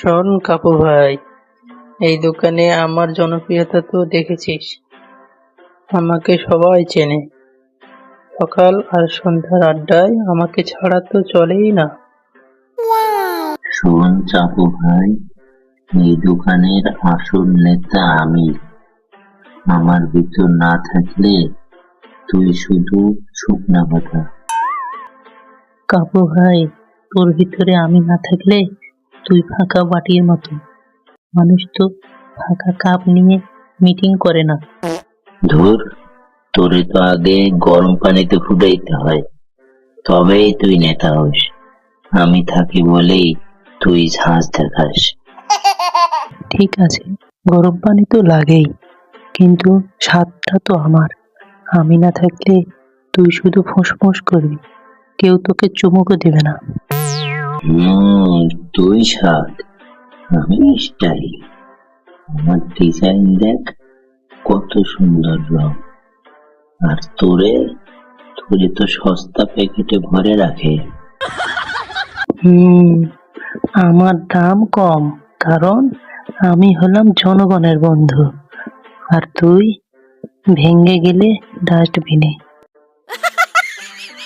শোন কাপু ভাই, এই দোকানে আমার জনপ্রিয়তা তো দেখেছিস। আমাকে সবাই চেনে। সকাল আর সন্ধ্যার আড্ডায় আমাকে ছাড়া তো চলেই না। শোন চাপু ভাই, এই দোকানের আসল নেতা আমি। আমার ভিতর না থাকলে তুই শুধু শুকনা কথা। কাপু ভাই, তোর ভিতরে আমি না থাকলে তুই ফাঁকা বাটির মতো। মানুষ তো ফাঁকা কাপ নিয়ে মিটিং করে না। ধুর, তোরে তো আগে গরম পানিতে ফুটাইতে হয়, তবেই তুই নেতা হোস। আমি থাকি বলেই তুই ঝাঁজ দেখাস। ঠিক আছে, গরম পানি তো লাগেই, কিন্তু স্বাদটা তো আমার। আমি না থাকলে তুই শুধু ফোঁস করবি, কেউ তোকে চুমুকও দেবে না। তুই স্বাদ, আমি স্টাইল। আমার ডিজাইন দেখ, কত সুন্দর রং। আর তোরে তোরে তো সস্তা প্যাকেটে ভরে রাখে। হুম, আমার দাম কম, কারণ আমি হলাম জনগণের বন্ধু, আর তুই ভেঙে গেলে ডাস্টবিনে।